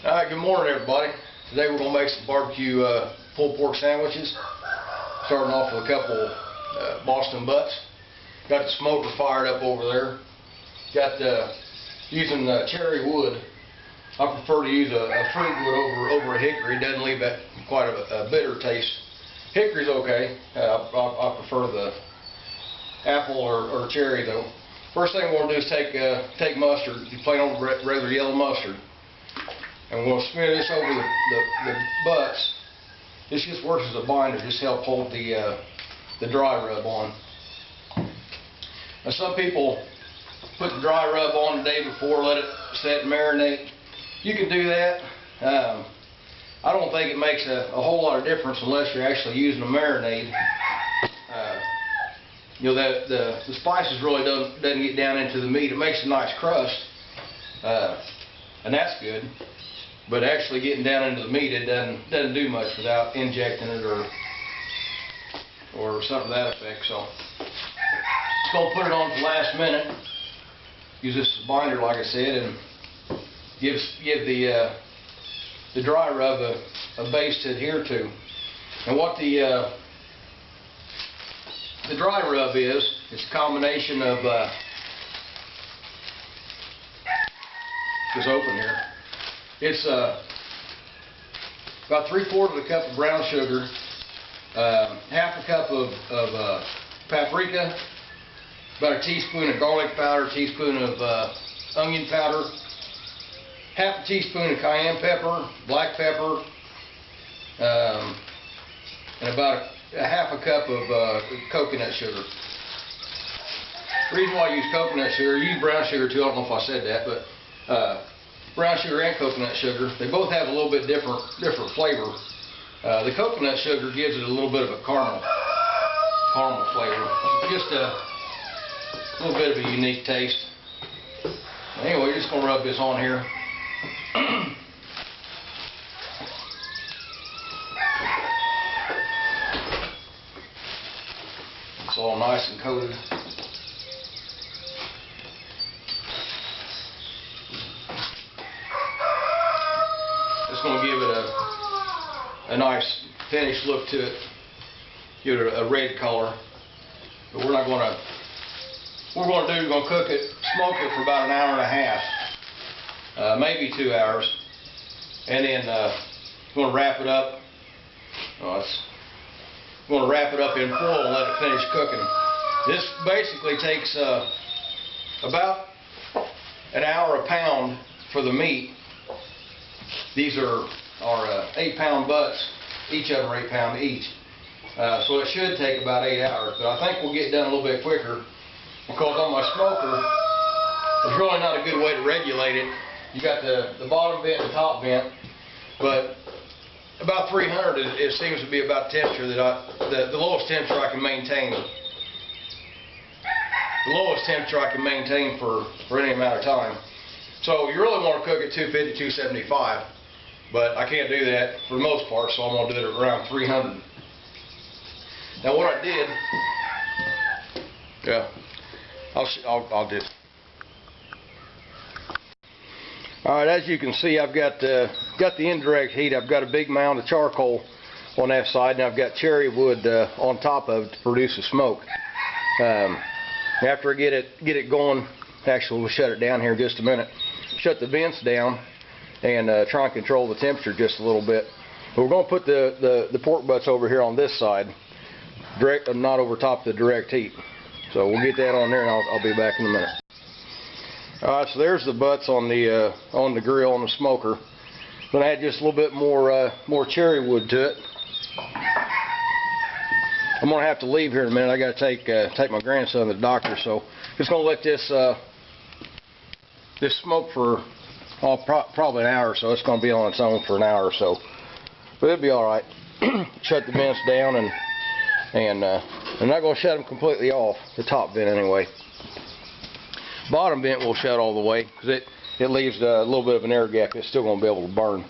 Alright, good morning everybody. Today we're going to make some barbecue pulled pork sandwiches. Starting off with a couple Boston butts. Got the smoker fired up over there. Got using cherry wood. I prefer to use a fruit wood over a hickory. It doesn't leave that quite a bitter taste. Hickory's okay. I prefer the apple or cherry though. First thing we're going to do is take mustard, plain old regular yellow mustard. And we're going to smear this over the butts. This just works as a binder, just help hold the dry rub on. Now some people put the dry rub on the day before, let it set and marinate. You can do that. I don't think it makes a whole lot of difference unless you're actually using a marinade. You know, the spices really doesn't get down into the meat. It makes a nice crust, and that's good. But actually getting down into the meat, it doesn't do much without injecting it or something to that effect. So just gonna put it on at the last minute. Use this as a binder, like I said, and give the dry rub a base to adhere to. And what the dry rub is, it's a combination of just open here. It's about 3/4 cup of brown sugar, half a cup of paprika, about a teaspoon of garlic powder, a teaspoon of onion powder, half a teaspoon of cayenne pepper, black pepper, and about a half a cup of coconut sugar. The reason why I use coconut sugar, I use brown sugar too, I don't know if I said that, but brown sugar and coconut sugar, they both have a little bit different flavor. The coconut sugar gives it a little bit of a caramel flavor. Just a little bit of a unique taste. Anyway, we're just going to rub this on here. It's all nice and coated. It's going to give it a nice finished look to it, give it a red color. But we're not going to. What we're going to do is we're going to cook it, smoke it for about an hour and a half, maybe 2 hours, and then we're going to wrap it up. We're going to wrap it up in foil and let it finish cooking. This basically takes about an hour a pound for the meat. These are 8-pound butts. Each of them are 8 pounds each. So it should take about 8 hours. But I think we'll get done a little bit quicker because on my smoker, there's really not a good way to regulate it. You got the bottom vent and the top vent, but about 300 it seems to be about temperature that the lowest temperature I can maintain. The lowest temperature I can maintain for any amount of time. So you really want to cook at 250, 275, but I can't do that for the most part, so I'm going to do it around 300. Now what I did, yeah, I'll do it. Alright, as you can see, I've got the indirect heat. I've got a big mound of charcoal on that side, and I've got cherry wood on top of it to produce the smoke. After I get it going, actually we'll shut it down here in just a minute. Shut the vents down and try and control the temperature just a little bit. But we're going to put the pork butts over here on this side, not over top of the direct heat. So we'll get that on there, and I'll be back in a minute. Alright, so there's the butts on the grill, on the smoker. Going to add just a little bit more cherry wood to it. I'm going to have to leave here in a minute. I got to take my grandson to the doctor, so just going to let this smoke for probably an hour or so. It's going to be on its own for an hour or so, but it'll be all right. Shut the vents down, and I'm not going to shut them completely off, the top vent anyway. Bottom vent will shut all the way because it leaves a little bit of an air gap. It's still going to be able to burn.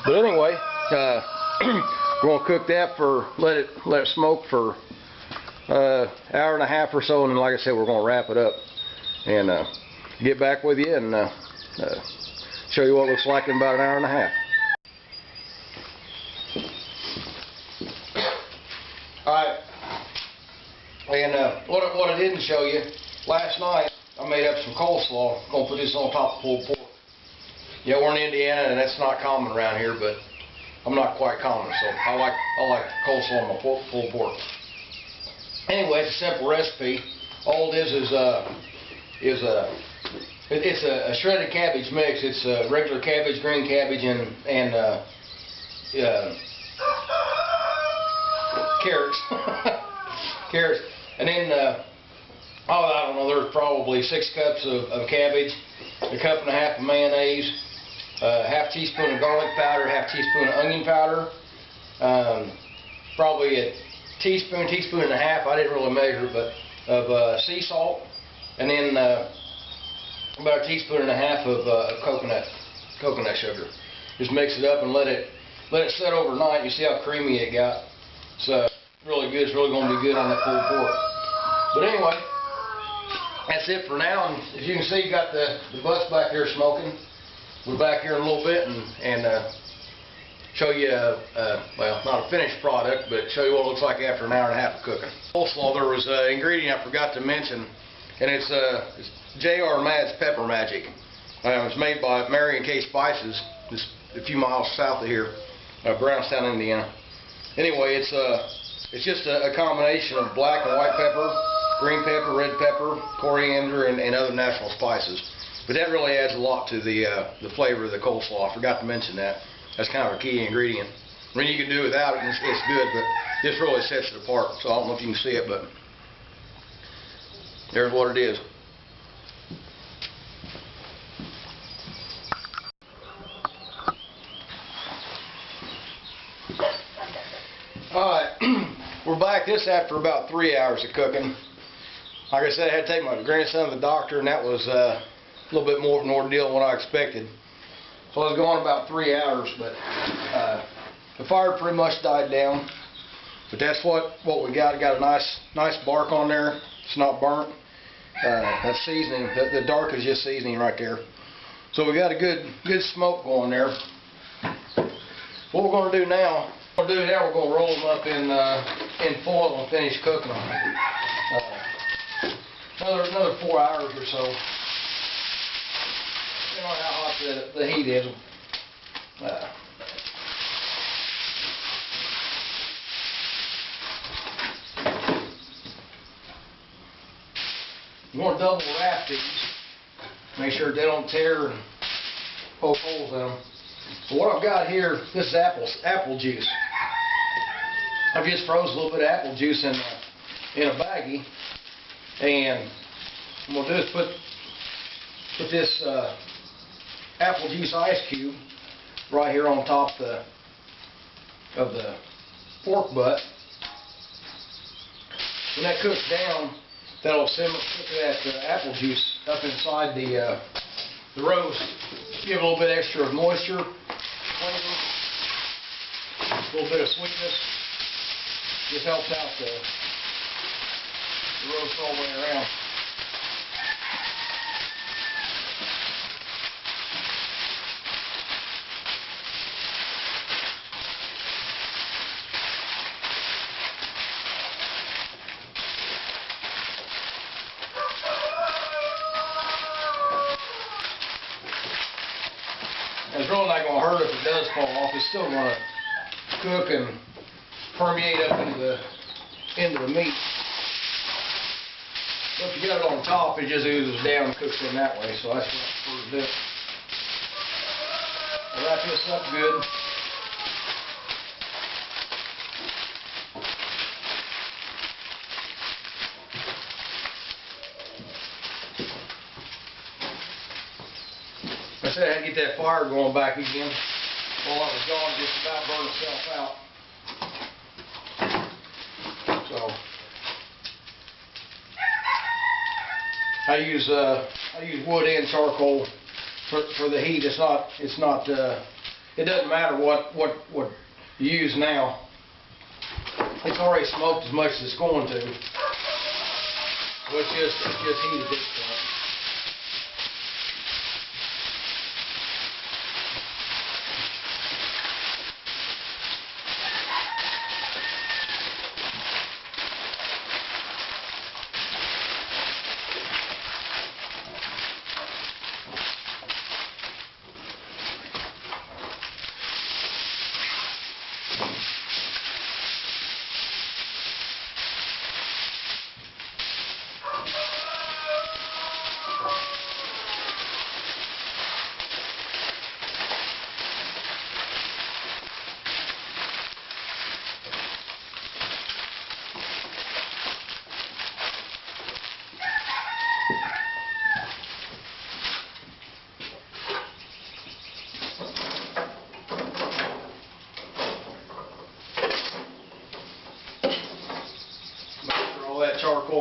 But anyway, we're going to cook that let it smoke for hour and a half or so, and then, like I said, we're going to wrap it up and get back with you and Show you what it looks like in about an hour and a half. Alright, and what I didn't show you, last night I made up some coleslaw. I'm going to put this on top of pulled pork. Yeah, we're in Indiana and that's not common around here, but I'm not quite common, so I like coleslaw on my pulled pork. Anyway, it's a simple recipe. All it is it's a shredded cabbage mix. It's regular cabbage, green cabbage, and carrots. Carrots. And then, I don't know, there's probably 6 cups of cabbage, a cup and a half of mayonnaise, half teaspoon of garlic powder, half teaspoon of onion powder, probably a teaspoon and a half, I didn't really measure, but of sea salt, and then about a teaspoon and a half of coconut sugar. Just mix it up and let it set overnight. You see how creamy it got. It's really good. It's really going to be good on that pulled pork. But anyway, that's it for now. And as you can see, you got the butts back there smoking. We're back here in a little bit and show you, well, not a finished product, but show you what it looks like after an hour and a half of cooking. Coleslaw, there was an ingredient I forgot to mention, and it's J.R. Mad's Pepper Magic. It's made by Mary and Kay Spices, just a few miles south of here, Brownstown, Indiana. Anyway, it's just a combination of black and white pepper, green pepper, red pepper, coriander, and other natural spices. But that really adds a lot to the flavor of the coleslaw. I forgot to mention that. That's kind of a key ingredient. I mean, you can do without it, and it's good, but this really sets it apart. So I don't know if you can see it, but there's what it is. Alright, we're back. This after about 3 hours of cooking. Like I said, I had to take my grandson to the doctor, and that was a little bit more of an ordeal than what I expected. So I was going about 3 hours, but the fire pretty much died down. But that's what we got. Got a nice bark on there. It's not burnt. That's seasoning. The dark is just seasoning right there. So we got a good smoke going there. What we're going to do now, we're going to roll them up in foil and finish cooking them. Another 4 hours or so. Depending on how hot the heat is. You want to double wrap these. Make sure they don't tear and poke holes in them. So what I've got here, this is apple juice. I've just froze a little bit of apple juice in a baggie, and what we'll do is put this apple juice ice cube right here on top of the pork butt. When that cooks down, that'll simmer, put that apple juice up inside the roast. Give it a little bit extra of moisture, flavor, a little bit of sweetness. Just helps out the roast all the way around. It's really not going to hurt if it does fall off. It's still going to cook and permeate up into the meat. So if you got it on top, it just oozes down and cooks in that way. So that's what I prefer to do. I'll wrap this up good. I said I had to get that fire going back again. While I was gone, just about burned itself out. So I use wood and charcoal for the heat. It doesn't matter what you use now. It's already smoked as much as it's going to. So it's just heat at this point.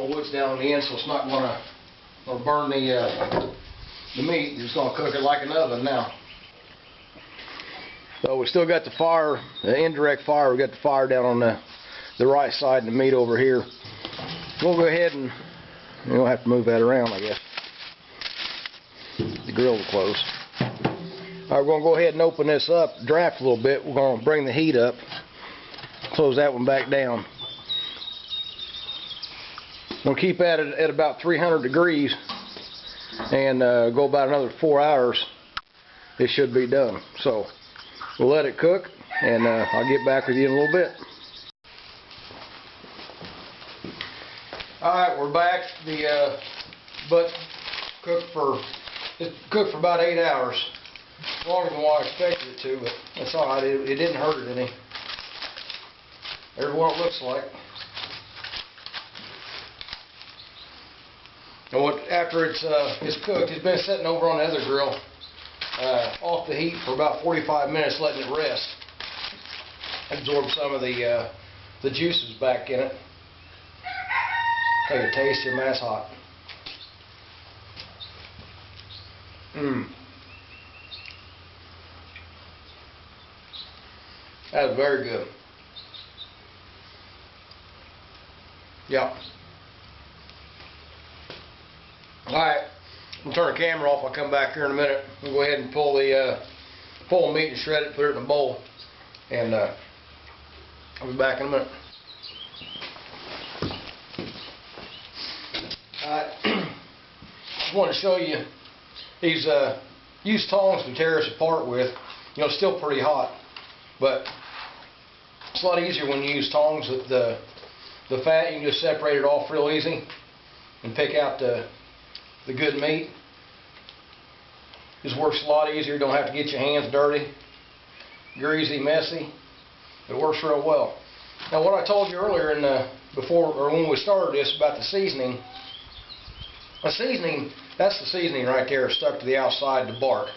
more wood's down on the end, so it's not gonna burn the meat. It's gonna cook it like an oven now. So we still got the fire, the indirect fire. We got the fire down on the right side and the meat over here. We'll go ahead and we'll have to move that around, I guess. The grill will close. All right, we're gonna go ahead and open this up, draft a little bit. We're gonna bring the heat up, close that one back down. We'll keep that at about 300 degrees and go about another 4 hours. It should be done. So we'll let it cook, and I'll get back with you in a little bit. All right, we're back. The butt cooked for about 8 hours. Longer than what I expected it to, but that's all right. It didn't hurt it any. There's what it looks like. And after it's cooked, it's been sitting over on the other grill off the heat for about 45 minutes, letting it rest, absorb some of the juices back in it. Take a taste of them. That's hot. That was very good. Yeah. Alright, we'll turn the camera off. I'll come back here in a minute. We'll go ahead and pull the meat and shred it, put it in a bowl, and I'll be back in a minute. Alright, just wanted to show you these used tongs to tear us apart with. You know, it's still pretty hot, but it's a lot easier when you use tongs. The fat, you can just separate it off real easy and pick out the good meat. Just works a lot easier. You don't have to get your hands dirty, greasy, messy. It works real well. Now, what I told you earlier when we started this about the seasoning. The seasoning, that's the seasoning right there, stuck to the outside, the bark.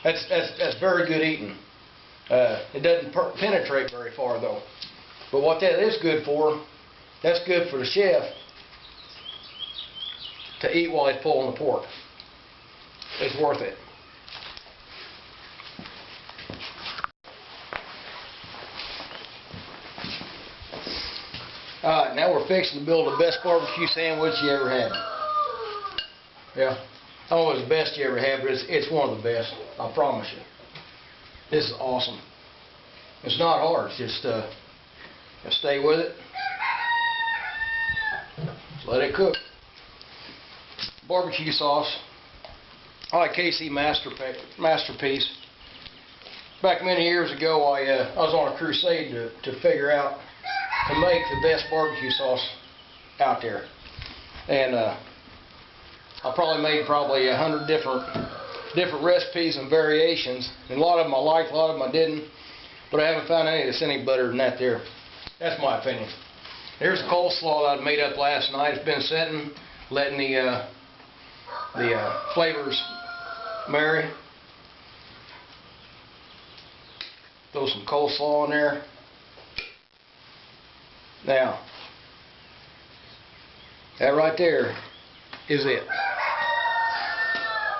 That's very good eating. It doesn't penetrate very far though. But what that is good for, that's good for the chef to eat while he's pulling the pork. It's worth it. Alright, now we're fixing to build the best barbecue sandwich you ever had. Yeah. I don't know if it's the best you ever had, but it's one of the best. I promise you. This is awesome. It's not hard. It's just stay with it. Just let it cook. Barbecue sauce. I like KC Masterpiece. Back many years ago, I was on a crusade to figure out to make the best barbecue sauce out there, and I probably made 100 different recipes and variations, and a lot of them I liked, a lot of them I didn't, but I haven't found any that's any better than that there. That's my opinion. Here's the coleslaw that I made up last night. It's been sitting, letting the flavors marry. Throw some coleslaw in there. Now, that right there is it.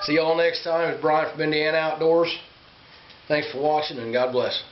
See y'all next time. It's Brian from Indiana Outdoors. Thanks for watching, and God bless.